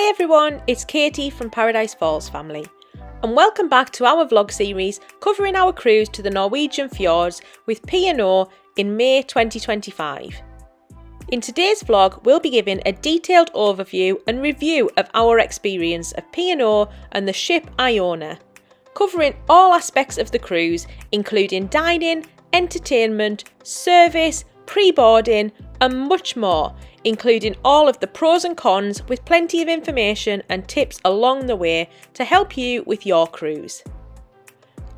Hi everyone, it's Katie from Paradise Falls family, and welcome back to our vlog series covering our cruise to the Norwegian Fjords with P&O in May 2025. In today's vlog, we'll be giving a detailed overview and review of our experience of P&O and the ship Iona, covering all aspects of the cruise, including dining, entertainment, service, pre-boarding and much more, including all of the pros and cons with plenty of information and tips along the way to help you with your cruise.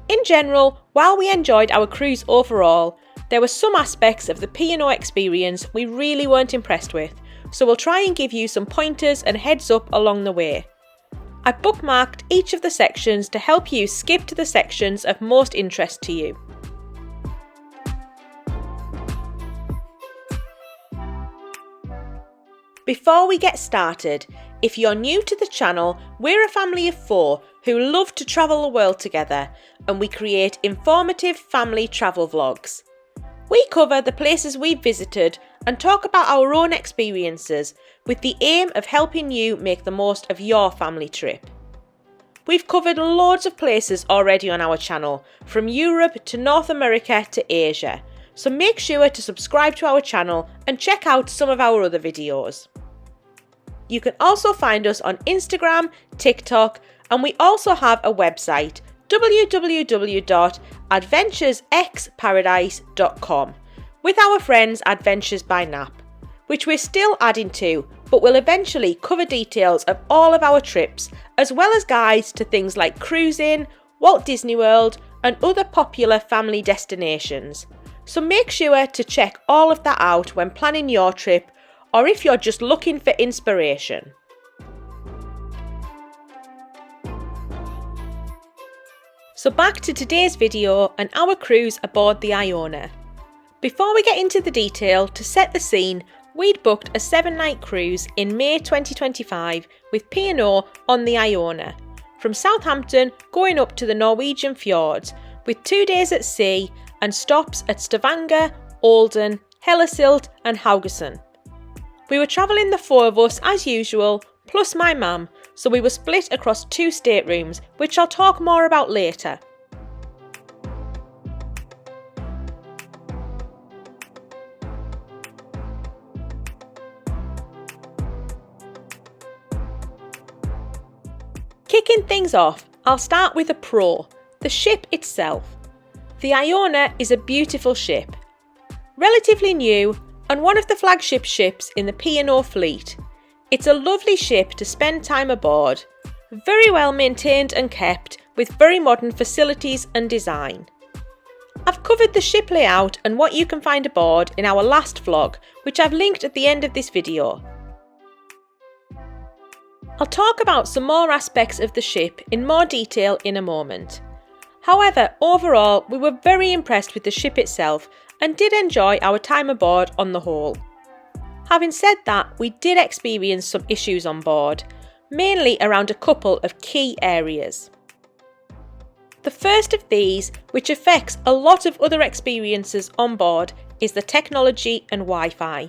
In general, while we enjoyed our cruise overall, there were some aspects of the P&O experience we really weren't impressed with, so we'll try and give you some pointers and heads up along the way. I bookmarked each of the sections to help you skip to the sections of most interest to you. Before we get started, if you're new to the channel, we're a family of 4 who love to travel the world together, and we create informative family travel vlogs. We cover the places we've visited and talk about our own experiences with the aim of helping you make the most of your family trip. We've covered loads of places already on our channel, from Europe to North America to Asia, so make sure to subscribe to our channel and check out some of our other videos. You can also find us on Instagram, TikTok, and we also have a website, www.adventuresxparadise.com, with our friends Adventures by Nap, which we're still adding to, but will eventually cover details of all of our trips, as well as guides to things like cruising, Walt Disney World, and other popular family destinations. So make sure to check all of that out when planning your trip, or if you're just looking for inspiration. So back to today's video and our cruise aboard the Iona. Before we get into the detail, to set the scene, we'd booked a 7-night cruise in May 2025 with P&O on the Iona, from Southampton going up to the Norwegian Fjords, with 2 days at sea and stops at Stavanger, Olden, Hellesylt and Haugesund. We were travelling the 4 of us as usual, plus my mum, so we were split across 2 staterooms, which I'll talk more about later. Kicking things off, I'll start with a pro, the ship itself. The Iona is a beautiful ship. Relatively new and one of the flagship ships in the P&O fleet. It's a lovely ship to spend time aboard, very well maintained and kept, with very modern facilities and design. I've covered the ship layout and what you can find aboard in our last vlog, which I've linked at the end of this video. I'll talk about some more aspects of the ship in more detail in a moment. However, overall, we were very impressed with the ship itself and did enjoy our time aboard on the whole. Having said that, we did experience some issues on board, mainly around a couple of key areas. The first of these, which affects a lot of other experiences on board, is the technology and Wi-Fi.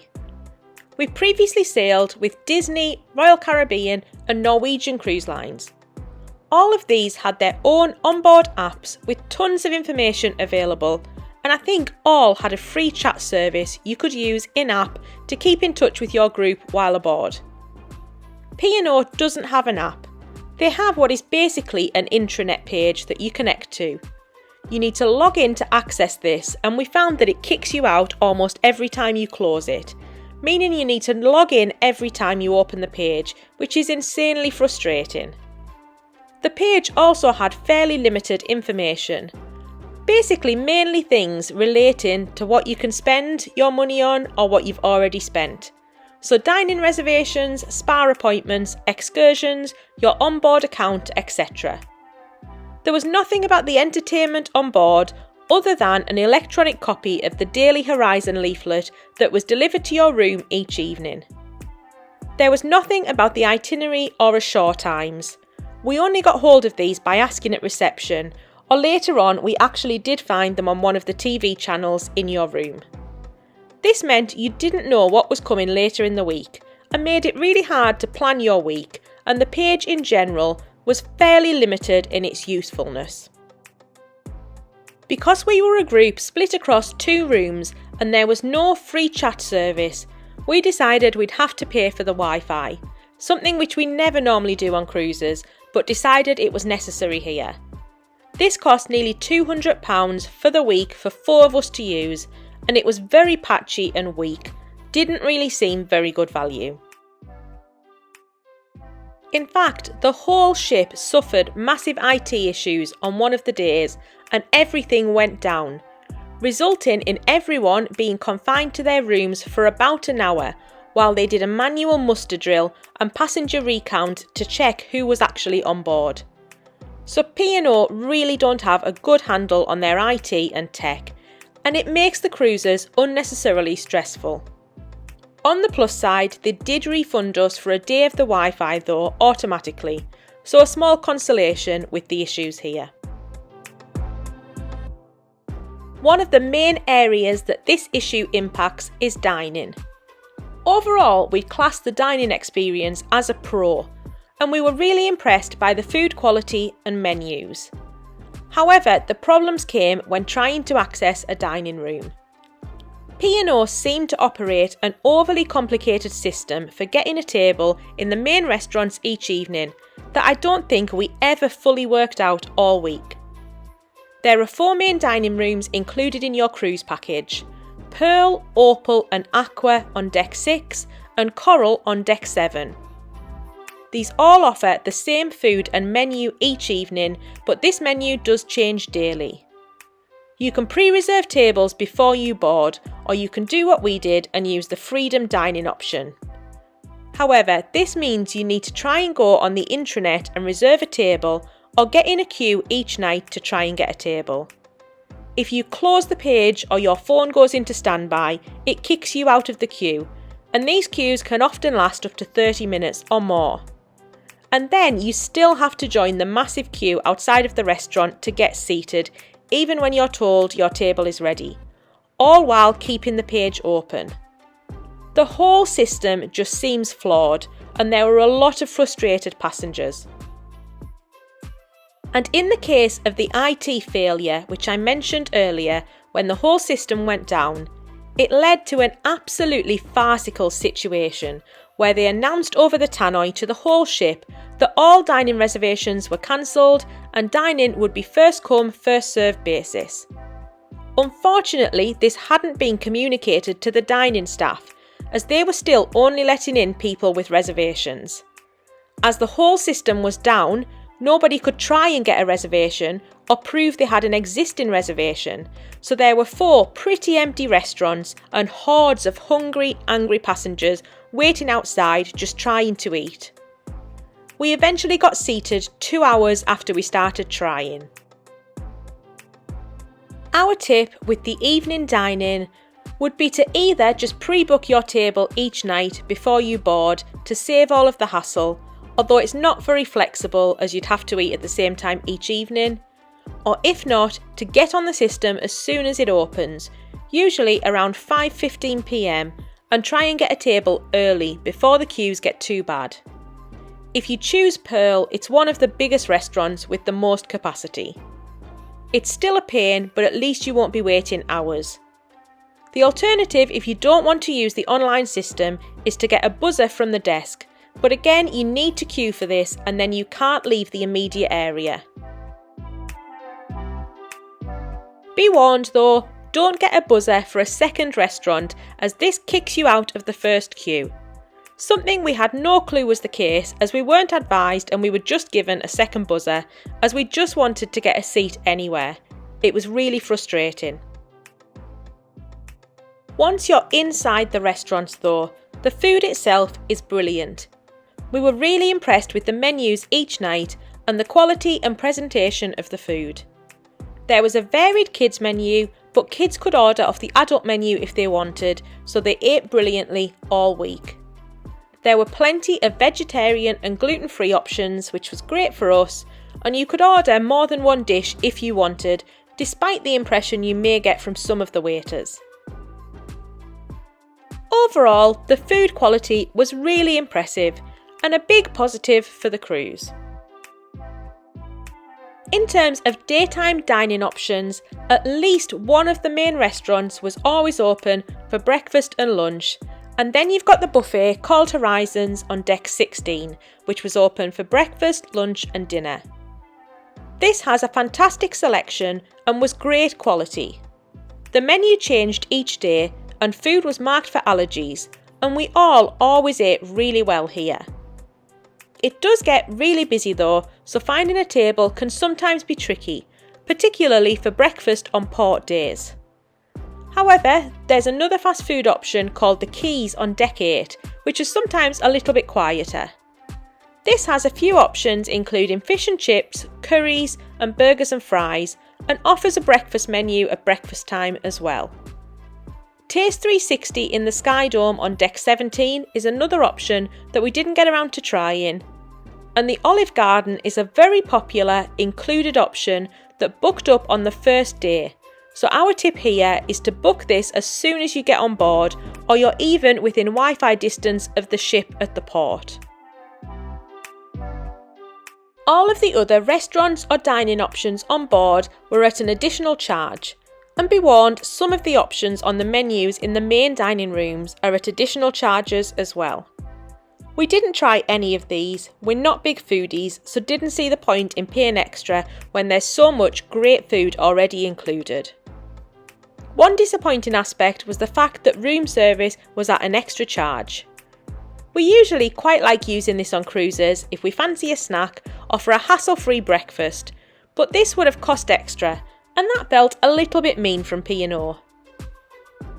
We previously sailed with Disney, Royal Caribbean and Norwegian cruise lines. All of these had their own onboard apps with tons of information available, and I think all had a free chat service you could use in-app to keep in touch with your group while aboard. P&O doesn't have an app. They have what is basically an intranet page that you connect to. You need to log in to access this, and we found that it kicks you out almost every time you close it, meaning you need to log in every time you open the page, which is insanely frustrating. The page also had fairly limited information. Basically mainly things relating to what you can spend your money on or what you've already spent. So dining reservations, spa appointments, excursions, your onboard account, etc. There was nothing about the entertainment on board other than an electronic copy of the Daily Horizon leaflet that was delivered to your room each evening. There was nothing about the itinerary or ashore times. We only got hold of these by asking at reception, or later on we actually did find them on one of the TV channels in your room. This meant you didn't know what was coming later in the week and made it really hard to plan your week, and the page in general was fairly limited in its usefulness. Because we were a group split across 2 rooms and there was no free chat service, we decided we'd have to pay for the Wi-Fi, something which we never normally do on cruises, but decided it was necessary here. This cost nearly £200 for the week for 4 of us to use, and it was very patchy and weak, didn't really seem very good value. In fact, the whole ship suffered massive IT issues on one of the days and everything went down, resulting in everyone being confined to their rooms for about an hour while they did a manual muster drill and passenger recount to check who was actually on board. So P&O really don't have a good handle on their IT and tech, and it makes the cruises unnecessarily stressful. On the plus side, they did refund us for a day of the Wi-Fi though automatically, so a small consolation with the issues here. One of the main areas that this issue impacts is dining. Overall, we'd class the dining experience as a pro, and we were really impressed by the food quality and menus. However, the problems came when trying to access a dining room. P&O seemed to operate an overly complicated system for getting a table in the main restaurants each evening that I don't think we ever fully worked out all week. There are 4 main dining rooms included in your cruise package: Pearl, Opal and Aqua on deck 6 and Coral on deck 7. These all offer the same food and menu each evening, but this menu does change daily. You can pre-reserve tables before you board, or you can do what we did and use the Freedom Dining option. However, this means you need to try and go on the intranet and reserve a table, or get in a queue each night to try and get a table. If you close the page or your phone goes into standby, it kicks you out of the queue, and these queues can often last up to 30 minutes or more. And then you still have to join the massive queue outside of the restaurant to get seated, even when you're told your table is ready, all while keeping the page open. The whole system just seems flawed, and there were a lot of frustrated passengers. And in the case of the IT failure, which I mentioned earlier, when the whole system went down, it led to an absolutely farcical situation where they announced over the tannoy to the whole ship that all dining reservations were cancelled and dining would be first come, first served basis. Unfortunately, this hadn't been communicated to the dining staff, as they were still only letting in people with reservations. As the whole system was down, nobody could try and get a reservation or prove they had an existing reservation, so there were 4 pretty empty restaurants and hordes of hungry, angry passengers waiting outside just trying to eat. We eventually got seated 2 hours after we started trying. Our tip with the evening dining would be to either just pre-book your table each night before you board to save all of the hassle, although it's not very flexible as you'd have to eat at the same time each evening, or if not, to get on the system as soon as it opens, usually around 5:15 p.m, and try and get a table early before the queues get too bad. If you choose Pearl, it's one of the biggest restaurants with the most capacity. It's still a pain, but at least you won't be waiting hours. The alternative, if you don't want to use the online system, is to get a buzzer from the desk, but again you need to queue for this and then you can't leave the immediate area. Be warned though, don't get a buzzer for a second restaurant, as this kicks you out of the first queue. Something we had no clue was the case, as we weren't advised and we were just given a second buzzer, as we just wanted to get a seat anywhere. It was really frustrating. Once you're inside the restaurants though, the food itself is brilliant. We were really impressed with the menus each night and the quality and presentation of the food. There was a varied kids menu, but kids could order off the adult menu if they wanted, so they ate brilliantly all week. There were plenty of vegetarian and gluten-free options, which was great for us, and you could order more than one dish if you wanted, despite the impression you may get from some of the waiters. Overall, the food quality was really impressive, and a big positive for the cruise. In terms of daytime dining options, at least one of the main restaurants was always open for breakfast and lunch, and then you've got the buffet called Horizons on deck 16, which was open for breakfast, lunch and dinner. This has a fantastic selection and was great quality. The menu changed each day and food was marked for allergies, and we all always ate really well here. It does get really busy though, so finding a table can sometimes be tricky, particularly for breakfast on port days. However, there's another fast food option called the Keys on deck 8, which is sometimes a little bit quieter. This has a few options including fish and chips, curries and burgers and fries, and offers a breakfast menu at breakfast time as well. Taste 360 in the Sky Dome on deck 17 is another option that we didn't get around to trying, and the Olive Garden is a very popular included option that booked up on the first day, so our tip here is to book this as soon as you get on board, or you're even within Wi-Fi distance of the ship at the port. All of the other restaurants or dining options on board were at an additional charge. And be warned, some of the options on the menus in the main dining rooms are at additional charges as well. We didn't try any of these, we're not big foodies, so didn't see the point in paying extra when there's so much great food already included. One disappointing aspect was the fact that room service was at an extra charge. We usually quite like using this on cruises if we fancy a snack or for a hassle-free breakfast, but this would have cost extra, and that felt a little bit mean from P&O.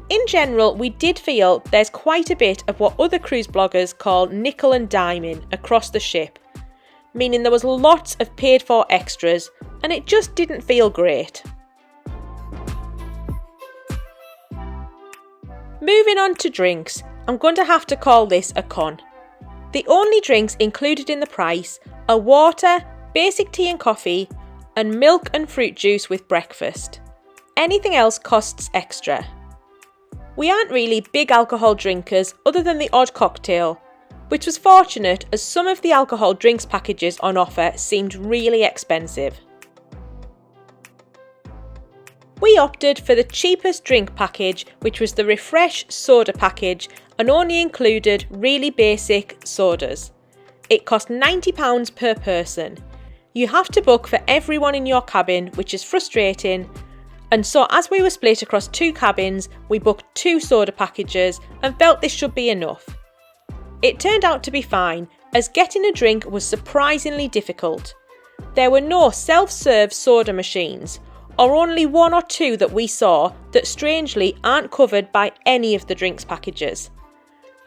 In general, we did feel there's quite a bit of what other cruise bloggers call nickel and diming across the ship, meaning there was lots of paid for extras, and it just didn't feel great. Moving on to drinks, I'm going to have to call this a con. The only drinks included in the price are water, basic tea and coffee, and milk and fruit juice with breakfast. Anything else costs extra. We aren't really big alcohol drinkers other than the odd cocktail, which was fortunate as some of the alcohol drinks packages on offer seemed really expensive. We opted for the cheapest drink package, which was the Refresh soda package, and only included really basic sodas. It cost £90 per person. You have to book for everyone in your cabin, which is frustrating, and so as we were split across 2 cabins, we booked 2 soda packages and felt this should be enough. It turned out to be fine, as getting a drink was surprisingly difficult. There were no self-serve soda machines, or only 1 or 2 that we saw that strangely aren't covered by any of the drinks packages.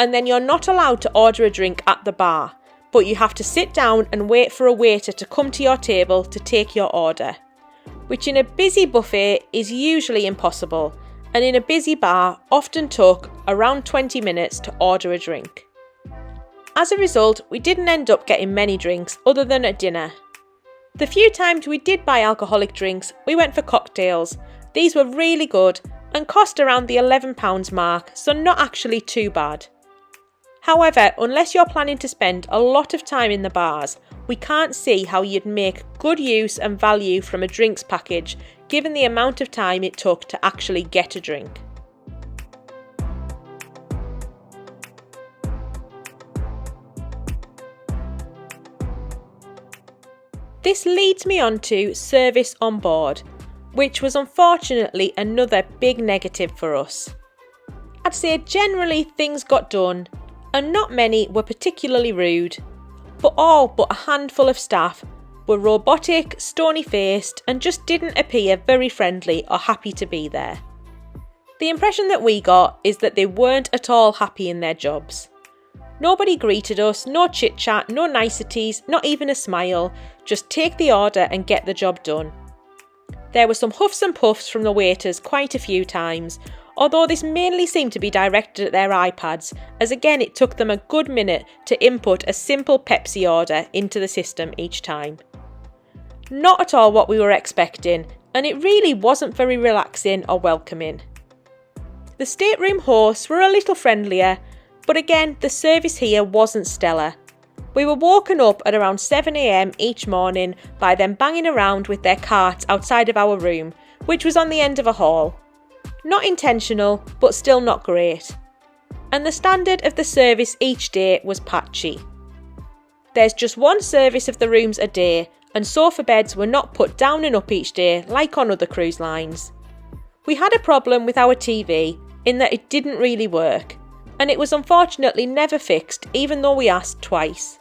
And then you're not allowed to order a drink at the bar, but you have to sit down and wait for a waiter to come to your table to take your order, which in a busy buffet is usually impossible, and in a busy bar often took around 20 minutes to order a drink. As a result, we didn't end up getting many drinks other than at dinner. The few times we did buy alcoholic drinks, we went for cocktails. These were really good and cost around the £11 mark, so not actually too bad. However, unless you're planning to spend a lot of time in the bars, we can't see how you'd make good use and value from a drinks package given the amount of time it took to actually get a drink. This leads me on to service on board, which was unfortunately another big negative for us. I'd say generally things got done, and not many were particularly rude, but all but a handful of staff were robotic, stony-faced, and just didn't appear very friendly or happy to be there. The impression that we got is that they weren't at all happy in their jobs. Nobody greeted us, no chit-chat, no niceties, not even a smile, just take the order and get the job done. There were some huffs and puffs from the waiters quite a few times, although this mainly seemed to be directed at their iPads, as again it took them a good minute to input a simple Pepsi order into the system each time. Not at all what we were expecting, and it really wasn't very relaxing or welcoming. The stateroom hosts were a little friendlier, but again the service here wasn't stellar. We were woken up at around 7 AM each morning by them banging around with their carts outside of our room, which was on the end of a hall. Not intentional, but still not great. And the standard of the service each day was patchy. There's just one service of the rooms a day, and sofa beds were not put down and up each day like on other cruise lines. We had a problem with our TV in that it didn't really work, and it was unfortunately never fixed even though we asked twice.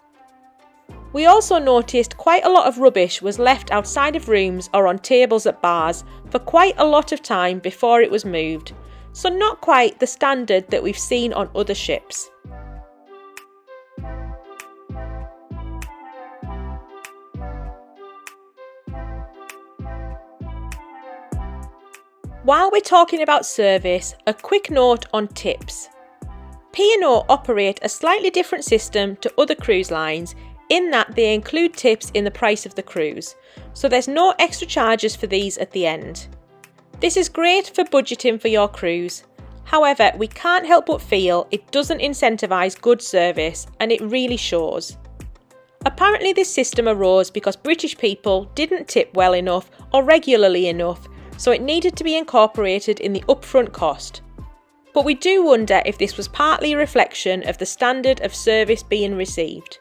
We also noticed quite a lot of rubbish was left outside of rooms or on tables at bars for quite a lot of time before it was moved, so not quite the standard that we've seen on other ships. While we're talking about service, a quick note on tips. P&O operate a slightly different system to other cruise lines in that they include tips in the price of the cruise, so there's no extra charges for these at the end. This is great for budgeting for your cruise. However, we can't help but feel it doesn't incentivise good service, and it really shows. Apparently this system arose because British people didn't tip well enough or regularly enough, so it needed to be incorporated in the upfront cost. But we do wonder if this was partly a reflection of the standard of service being received.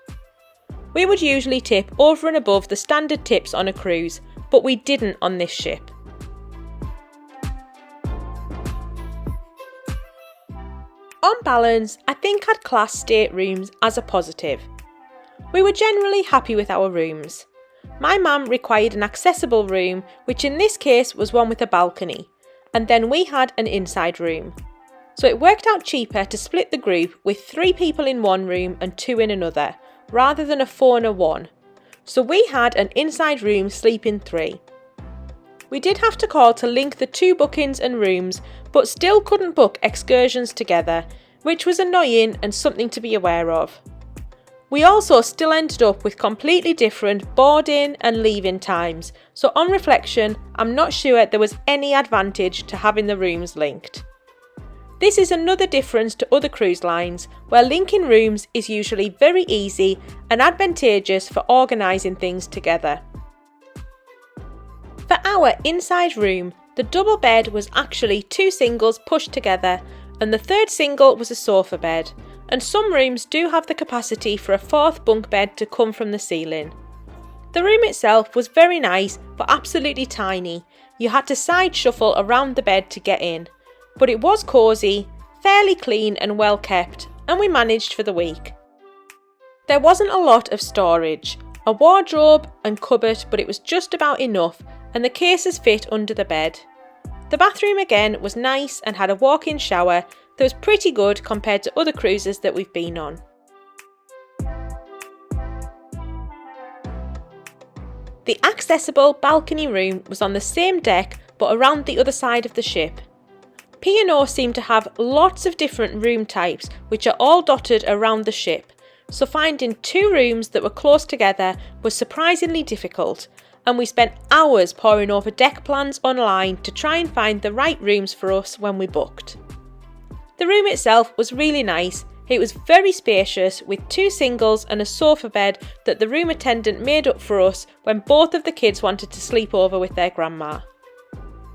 We would usually tip over and above the standard tips on a cruise, but we didn't on this ship. On balance, I think I'd class Staterooms as a positive. We were generally happy with our rooms. My mum required an accessible room, which in this case was one with a balcony, and then we had an inside room. So it worked out cheaper to split the group with 3 people in one room and 2 in another, rather than a 4 and a 1. So we had an inside room sleeping 3. We did have to call to link the 2 bookings and rooms, but still couldn't book excursions together, which was annoying and something to be aware of. We also still ended up with completely different boarding and leaving times, so on reflection, I'm not sure there was any advantage to having the rooms linked. This is another difference to other cruise lines, where linking rooms is usually very easy and advantageous for organising things together. For our inside room, the double bed was actually 2 singles pushed together, and the 3rd single was a sofa bed, and some rooms do have the capacity for a 4th bunk bed to come from the ceiling. The room itself was very nice but absolutely tiny. You had to side shuffle around the bed to get in, but it was cosy, fairly clean and well kept, and we managed for the week. There wasn't a lot of storage, a wardrobe and cupboard, but it was just about enough, and the cases fit under the bed. The bathroom again was nice and had a walk-in shower that was pretty good compared to other cruises that we've been on. The accessible balcony room was on the same deck but around the other side of the ship. P&O seemed to have lots of different room types which are all dotted around the ship, so finding 2 rooms that were close together was surprisingly difficult, and we spent hours poring over deck plans online to try and find the right rooms for us when we booked. The room itself was really nice. It was very spacious with 2 singles and a sofa bed that the room attendant made up for us when both of the kids wanted to sleep over with their grandma.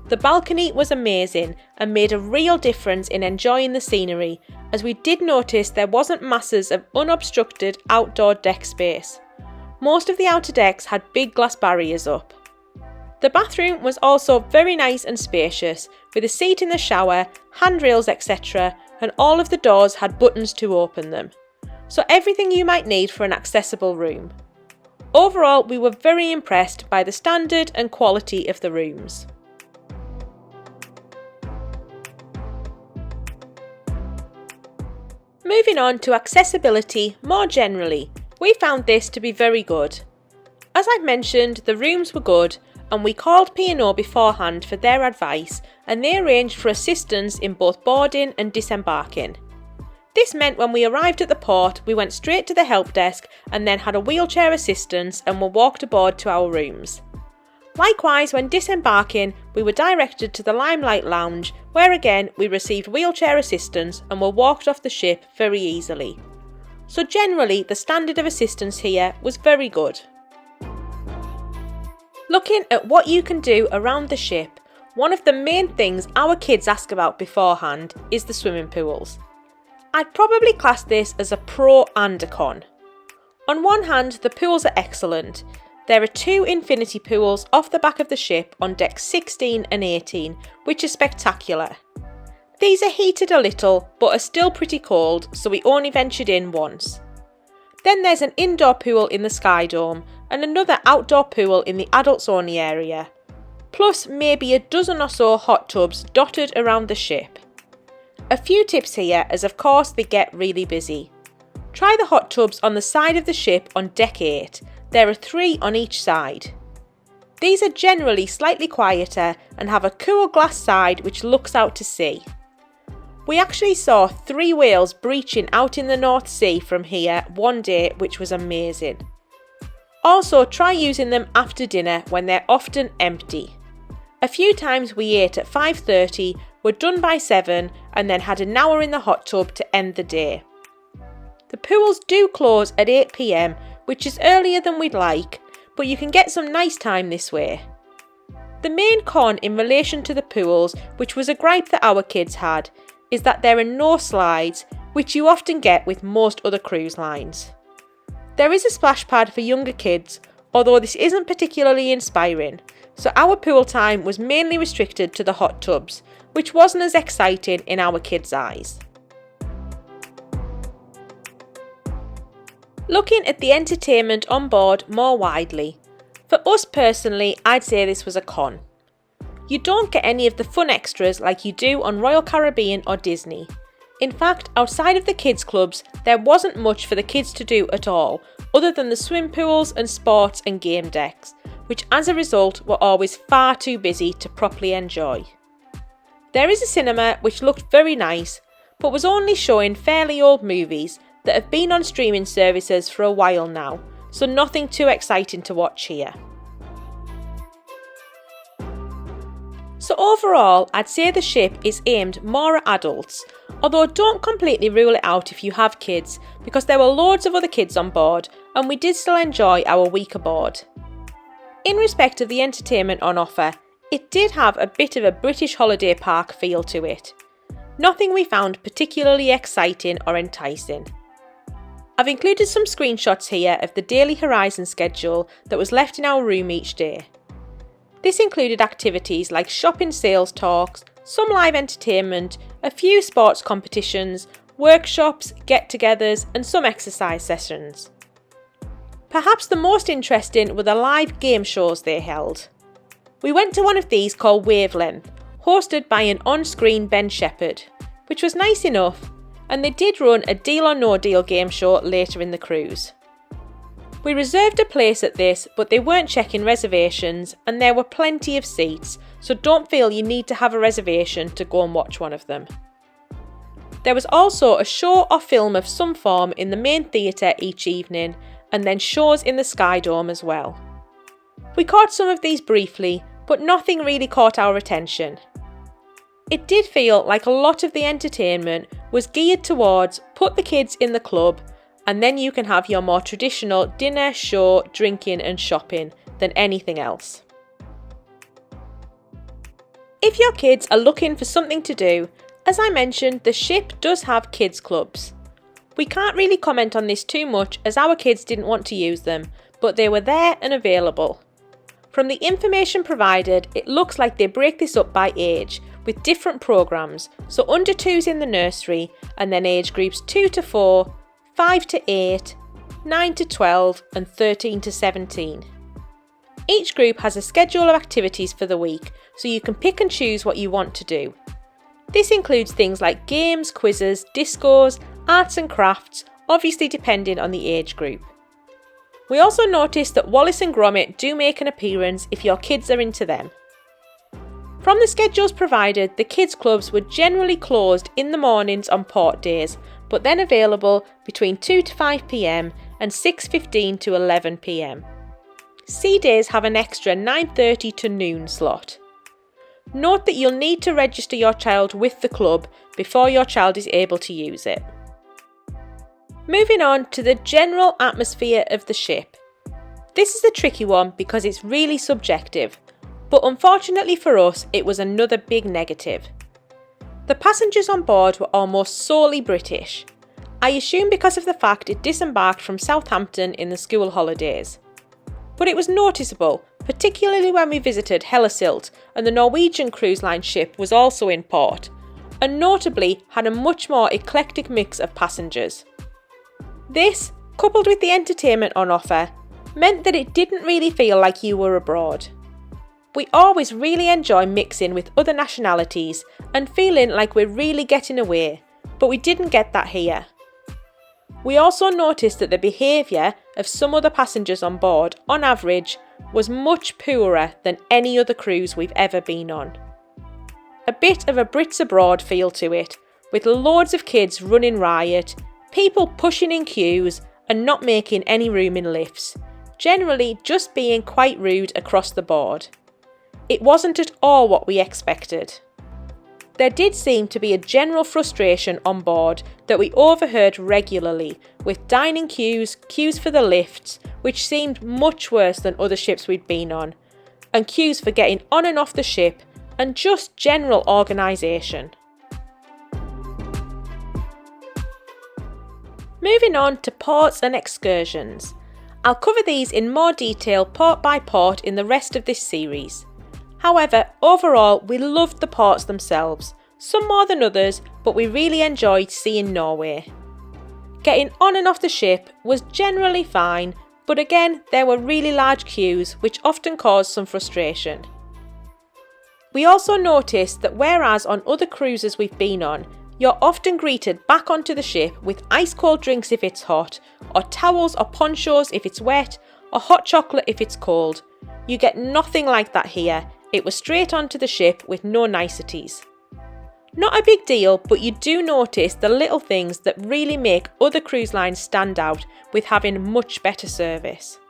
The balcony was amazing and made a real difference in enjoying the scenery, as we did notice there wasn't masses of unobstructed outdoor deck space. Most of the outer decks had big glass barriers up. The bathroom was also very nice and spacious, with a seat in the shower, handrails etc, and all of the doors had buttons to open them. So everything you might need for an accessible room. Overall, we were very impressed by the standard and quality of the rooms. Moving on to accessibility more generally, we found this to be very good. As I've mentioned, the rooms were good, and we called P&O beforehand for their advice, and they arranged for assistance in both boarding and disembarking. This meant when we arrived at the port, we went straight to the help desk and then had a wheelchair assistance and were walked aboard to our rooms. Likewise, when disembarking, we were directed to the Limelight Lounge, where again we received wheelchair assistance and were walked off the ship very easily. so generally the standard of assistance here was very good. Looking at what you can do around the ship, one of the main things our kids ask about beforehand is the swimming pools. I'd probably class this as a pro and a con. On one hand, the pools are excellent. There are 2 infinity pools off the back of the ship on decks 16 and 18, which are spectacular. These are heated a little, but are still pretty cold, so we only ventured in once. Then there's an indoor pool in the Sky Dome and another outdoor pool in the adults only area, plus maybe a dozen or so hot tubs dotted around the ship. A few tips here, as of course they get really busy. Try the hot tubs on the side of the ship on deck 8, there are 3 on each side. These are generally slightly quieter and have a cool glass side which looks out to sea. We actually saw 3 whales breaching out in the North Sea from here one day, which was amazing. Also try using them after dinner when they're often empty. A few times we ate at 5:30, were done by 7 and then had an hour in the hot tub to end the day. The pools do close at 8 p.m, which is earlier than we'd like, but you can get some nice time this way. The main con in relation to the pools, which was a gripe that our kids had, is that there are no slides, which you often get with most other cruise lines. There is a splash pad for younger kids, although this isn't particularly inspiring, so our pool time was mainly restricted to the hot tubs, which wasn't as exciting in our kids' eyes. Looking at the entertainment on board more widely, for us personally, I'd say this was a con. You don't get any of the fun extras like you do on Royal Caribbean or Disney. In fact, outside of the kids' clubs, there wasn't much for the kids to do at all, other than the swim pools and sports and game decks, which as a result were always far too busy to properly enjoy. There is a cinema which looked very nice, but was only showing fairly old movies that have been on streaming services for a while now, so nothing too exciting to watch here. So overall, I'd say the ship is aimed more at adults, although don't completely rule it out if you have kids, because there were loads of other kids on board and we did still enjoy our week aboard. In respect of the entertainment on offer, it did have a bit of a British holiday park feel to it. Nothing we found particularly exciting or enticing. I've included some screenshots here of the daily Horizon schedule that was left in our room each day. This included activities like shopping sales talks, some live entertainment, a few sports competitions, workshops, get-togethers and some exercise sessions. Perhaps the most interesting were the live game shows they held. We went to one of these called Wavelength, hosted by an on-screen Ben Shepherd, which was nice enough, and they did run a Deal or No Deal game show later in the cruise. We reserved a place at this, but they weren't checking reservations and there were plenty of seats, so don't feel you need to have a reservation to go and watch one of them. There was also a show or film of some form in the main theatre each evening, and then shows in the Sky Dome as well. We caught some of these briefly, but nothing really caught our attention. It did feel like a lot of the entertainment was geared towards put the kids in the club and then you can have your more traditional dinner, show, drinking and shopping than anything else. If your kids are looking for something to do, as I mentioned, the ship does have kids clubs. We can't really comment on this too much as our kids didn't want to use them, but they were there and available. From the information provided, it looks like they break this up by age, with different programmes, so under 2's in the nursery, and then age groups 2 to 4, 5 to 8, 9 to 12 and 13 to 17. Each group has a schedule of activities for the week, so you can pick and choose what you want to do. This includes things like games, quizzes, discos, arts and crafts, obviously depending on the age group. We also noticed that Wallace and Gromit do make an appearance if your kids are into them. From the schedules provided, the kids clubs were generally closed in the mornings on port days, but then available between 2 to 5 p.m. and 6:15 to 11 p.m. Sea days have an extra 9:30 to noon slot. Note that you'll need to register your child with the club before your child is able to use it. Moving on to the general atmosphere of the ship. This is a tricky one because it's really subjective, but unfortunately for us, it was another big negative. The passengers on board were almost solely British. I assume because of the fact it disembarked from Southampton in the school holidays. But it was noticeable, particularly when we visited Hellesylt and the Norwegian cruise line ship was also in port, and notably had a much more eclectic mix of passengers. This, coupled with the entertainment on offer, meant that it didn't really feel like you were abroad. We always really enjoy mixing with other nationalities and feeling like we're really getting away, but we didn't get that here. We also noticed that the behaviour of some other passengers on board, on average, was much poorer than any other cruise we've ever been on. A bit of a Brits abroad feel to it, with loads of kids running riot, people pushing in queues and not making any room in lifts, generally just being quite rude across the board. It wasn't at all what we expected. There did seem to be a general frustration on board that we overheard regularly, with dining queues, queues for the lifts, which seemed much worse than other ships we'd been on, and queues for getting on and off the ship, and just general organisation. Moving on to ports and excursions. I'll cover these in more detail port by port in the rest of this series. However, overall we loved the ports themselves, some more than others, but we really enjoyed seeing Norway. Getting on and off the ship was generally fine, but again there were really large queues which often caused some frustration. We also noticed that whereas on other cruises we've been on, you're often greeted back onto the ship with ice cold drinks if it's hot, or towels or ponchos if it's wet, or hot chocolate if it's cold. You get nothing like that here. It was straight onto the ship with no niceties. Not a big deal, but you do notice the little things that really make other cruise lines stand out with having much better service.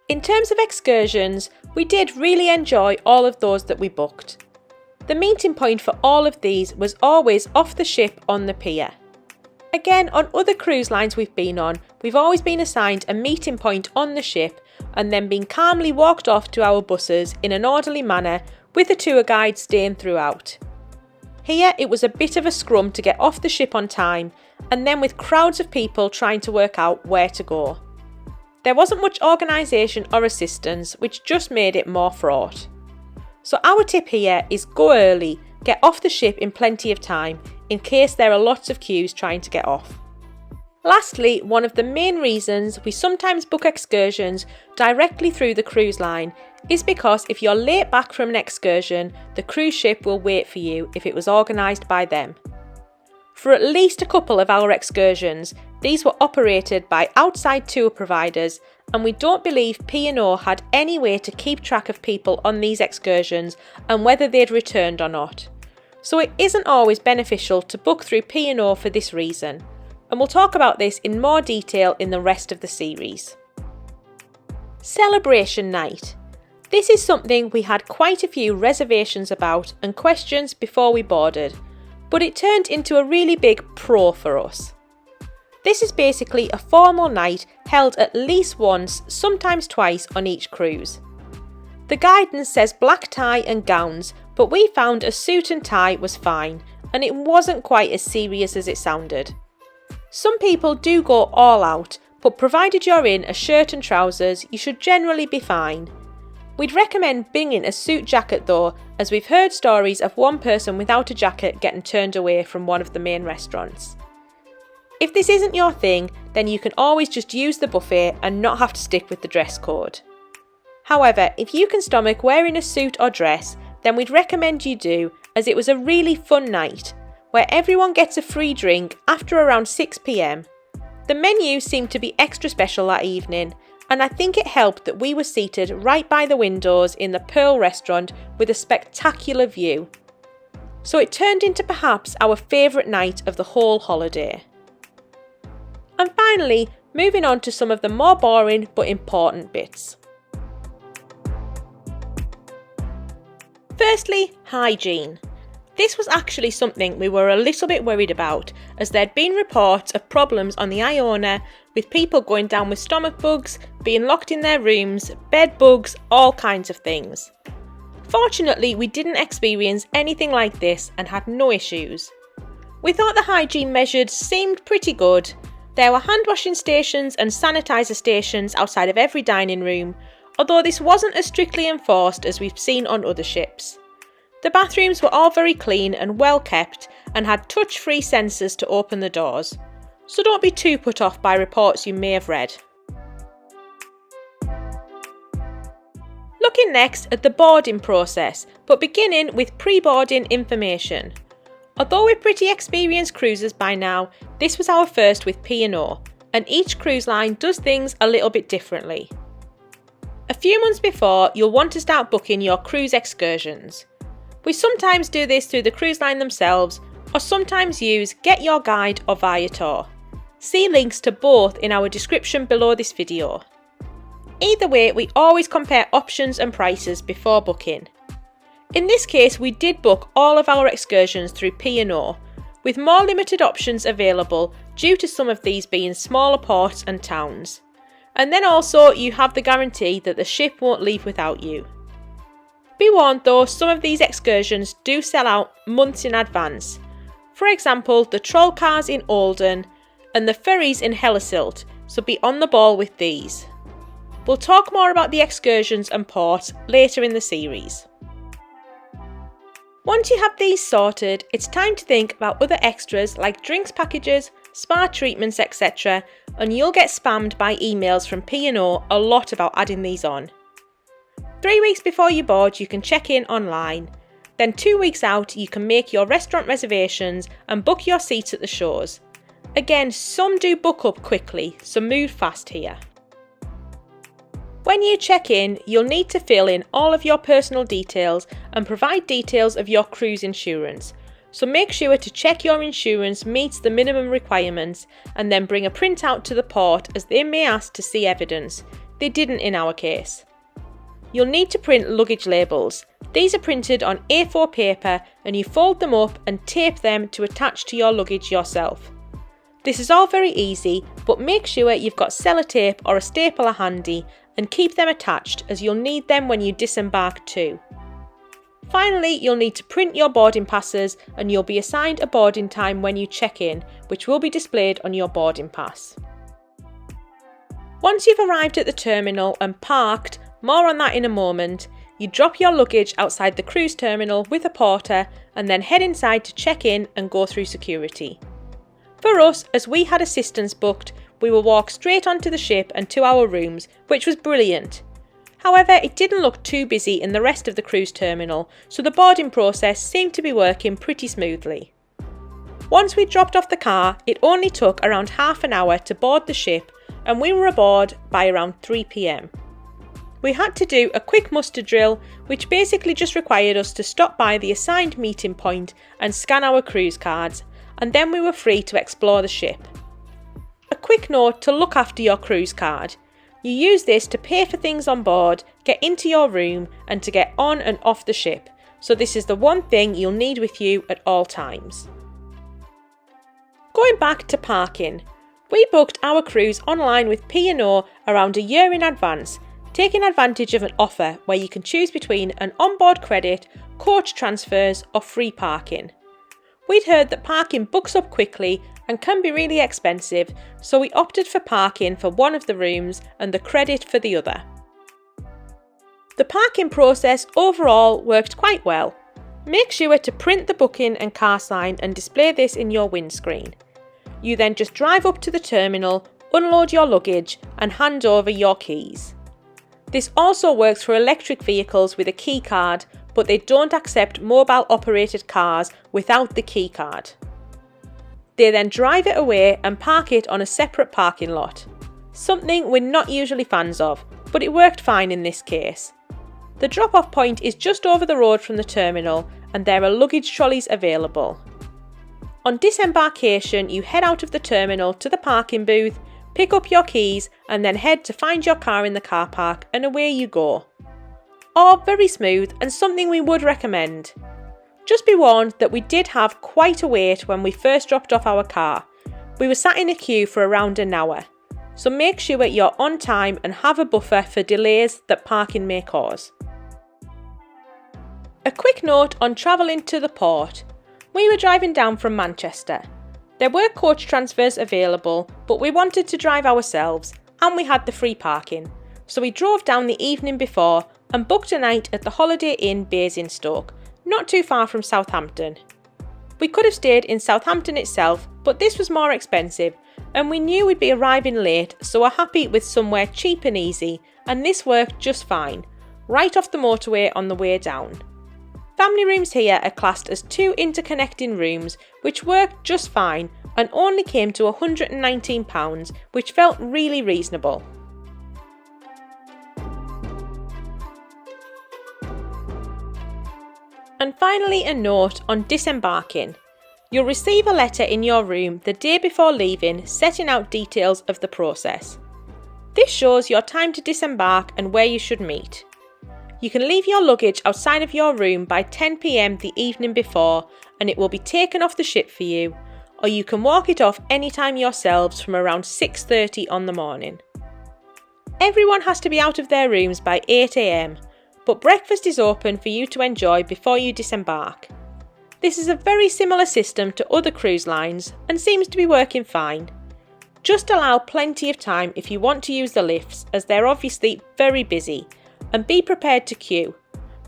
In terms of excursions, we did really enjoy all of those that we booked. The meeting point for all of these was always off the ship on the pier. Again, on other cruise lines we've been on, we've always been assigned a meeting point on the ship and then been calmly walked off to our buses in an orderly manner with a tour guide staying throughout. Here it was a bit of a scrum to get off the ship on time, and then with crowds of people trying to work out where to go. There wasn't much organisation or assistance, which just made it more fraught. So our tip here is go early, get off the ship in plenty of time, in case there are lots of queues trying to get off. Lastly, one of the main reasons we sometimes book excursions directly through the cruise line is because if you're late back from an excursion, the cruise ship will wait for you if it was organised by them. For at least a couple of our excursions, these were operated by outside tour providers, and we don't believe P&O had any way to keep track of people on these excursions and whether they'd returned or not. So it isn't always beneficial to book through P&O for this reason, and we'll talk about this in more detail in the rest of the series. Celebration night. This is something we had quite a few reservations about and questions before we boarded, but it turned into a really big pro for us. This is basically a formal night held at least once, sometimes twice on each cruise. The guidance says black tie and gowns, but we found a suit and tie was fine, and it wasn't quite as serious as it sounded. Some people do go all out, but provided you're in a shirt and trousers, you should generally be fine. We'd recommend bringing a suit jacket though, as we've heard stories of one person without a jacket getting turned away from one of the main restaurants. If this isn't your thing, then you can always just use the buffet and not have to stick with the dress code. However, if you can stomach wearing a suit or dress, then we'd recommend you do, as it was a really fun night, where everyone gets a free drink after around 6 p.m. The menu seemed to be extra special that evening, and I think it helped that we were seated right by the windows in the Pearl restaurant with a spectacular view. So it turned into perhaps our favourite night of the whole holiday. And finally, moving on to some of the more boring but important bits. Firstly, hygiene. This was actually something we were a little bit worried about, as there'd been reports of problems on the Iona with people going down with stomach bugs, being locked in their rooms, bed bugs, all kinds of things. Fortunately, we didn't experience anything like this and had no issues. We thought the hygiene measures seemed pretty good. There were hand washing stations and sanitiser stations outside of every dining room, although this wasn't as strictly enforced as we've seen on other ships. The bathrooms were all very clean and well kept and had touch-free sensors to open the doors, so don't be too put off by reports you may have read. Looking next at the boarding process, but beginning with pre-boarding information. Although we're pretty experienced cruisers by now, this was our first with P&O, and each cruise line does things a little bit differently. A few months before, you'll want to start booking your cruise excursions. We sometimes do this through the cruise line themselves, or sometimes use Get Your Guide or Viator. See links to both in our description below this video. Either way, we always compare options and prices before booking. In this case, we did book all of our excursions through P&O, with more limited options available due to some of these being smaller ports and towns. And then also you have the guarantee that the ship won't leave without you. Be warned though, some of these excursions do sell out months in advance. For example, the troll cars in Olden and the ferries in Hellesilt, so be on the ball with these. We'll talk more about the excursions and ports later in the series. Once you have these sorted, it's time to think about other extras like drinks packages, spa treatments, etc., and you'll get spammed by emails from P&O a lot about adding these on. 3 weeks before you board, you can check in online. Then 2 weeks out, you can make your restaurant reservations and book your seats at the shows. Again, some do book up quickly, so move fast here. When you check in, you'll need to fill in all of your personal details and provide details of your cruise insurance. So make sure to check your insurance meets the minimum requirements and then bring a printout to the port, as they may ask to see evidence. They didn't in our case. You'll need to print luggage labels. These are printed on A4 paper and you fold them up and tape them to attach to your luggage yourself. This is all very easy, but make sure you've got sellotape or a stapler handy and keep them attached, as you'll need them when you disembark too. Finally, you'll need to print your boarding passes and you'll be assigned a boarding time when you check in, which will be displayed on your boarding pass. Once you've arrived at the terminal and parked, more on that in a moment, you drop your luggage outside the cruise terminal with a porter and then head inside to check in and go through security. For us, as we had assistance booked, we will walk straight onto the ship and to our rooms, which was brilliant. However, it didn't look too busy in the rest of the cruise terminal, so the boarding process seemed to be working pretty smoothly. Once we dropped off the car, it only took around half an hour to board the ship, and we were aboard by around 3 p.m. We had to do a quick muster drill, which basically just required us to stop by the assigned meeting point and scan our cruise cards, and then we were free to explore the ship. A quick note to look after your cruise card. You use this to pay for things on board, get into your room, and to get on and off the ship, so this is the one thing you'll need with you at all times. Going back to parking, we booked our cruise online with P&O around a year in advance, taking advantage of an offer where you can choose between an onboard credit, coach transfers or free parking. We'd heard that parking books up quickly and can be really expensive, so we opted for parking for one of the rooms and the credit for the other. The parking process overall worked quite well. Make sure to print the booking and car sign and display this in your windscreen. You then just drive up to the terminal, unload your luggage and hand over your keys. This also works for electric vehicles with a key card, but they don't accept mobile operated cars without the key card. They then drive it away and park it on a separate parking lot. Something we're not usually fans of, but it worked fine in this case. The drop-off point is just over the road from the terminal and there are luggage trolleys available. On disembarkation, you head out of the terminal to the parking booth, pick up your keys and then head to find your car in the car park and away you go. All very smooth and something we would recommend. Just be warned that we did have quite a wait when we first dropped off our car. We were sat in a queue for around an hour, so make sure you're on time and have a buffer for delays that parking may cause. A quick note on travelling to the port. We were driving down from Manchester. There were coach transfers available, but we wanted to drive ourselves and we had the free parking, so we drove down the evening before and booked a night at the Holiday Inn Basingstoke, not too far from Southampton. We could have stayed in Southampton itself, but this was more expensive and we knew we'd be arriving late, so we're happy with somewhere cheap and easy, and this worked just fine, right off the motorway on the way down. Family rooms here are classed as 2 interconnecting rooms, which worked just fine and only came to £119, which felt really reasonable. And finally, a note on disembarking. You'll receive a letter in your room the day before leaving setting out details of the process. This shows your time to disembark and where you should meet. You can leave your luggage outside of your room by 10 PM the evening before and it will be taken off the ship for you, or you can walk it off anytime yourselves from around 6:30 on the morning. Everyone has to be out of their rooms by 8 AM, but breakfast is open for you to enjoy before you disembark. This is a very similar system to other cruise lines and seems to be working fine. Just allow plenty of time if you want to use the lifts, as they're obviously very busy, and be prepared to queue,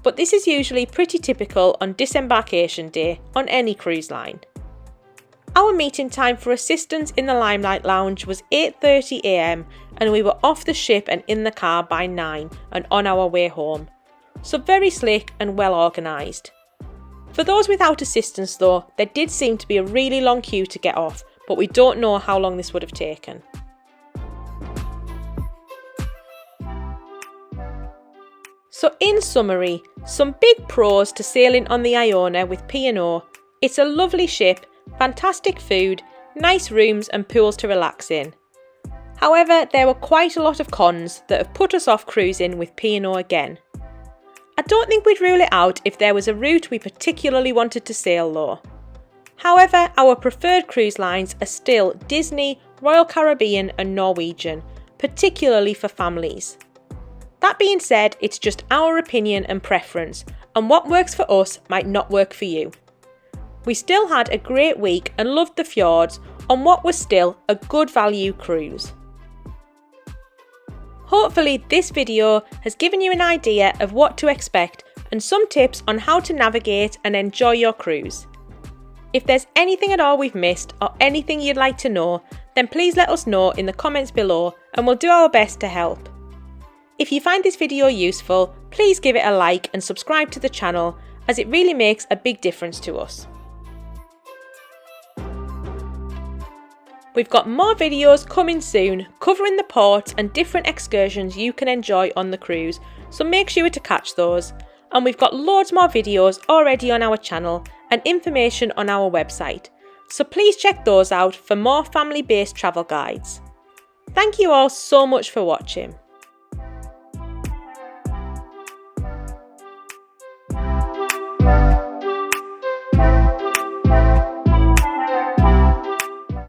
but this is usually pretty typical on disembarkation day on any cruise line. Our meeting time for assistance in the Limelight Lounge was 8:30 AM and we were off the ship and in the car by 9 and on our way home, so very slick and well organised. For those without assistance though, there did seem to be a really long queue to get off, but we don't know how long this would have taken. So in summary, some big pros to sailing on the Iona with P&O. It's a lovely ship, fantastic food, nice rooms and pools to relax in. However, there were quite a lot of cons that have put us off cruising with P&O again. I don't think we'd rule it out if there was a route we particularly wanted to sail though. However, our preferred cruise lines are still Disney, Royal Caribbean and Norwegian, particularly for families. That being said, it's just our opinion and preference, and what works for us might not work for you. We still had a great week and loved the fjords on what was still a good value cruise. Hopefully this video has given you an idea of what to expect and some tips on how to navigate and enjoy your cruise. If there's anything at all we've missed or anything you'd like to know, then please let us know in the comments below and we'll do our best to help. If you find this video useful, please give it a like and subscribe to the channel, as it really makes a big difference to us. We've got more videos coming soon covering the ports and different excursions you can enjoy on the cruise, so make sure to catch those. And we've got loads more videos already on our channel and information on our website, so please check those out for more family-based travel guides. Thank you all so much for watching.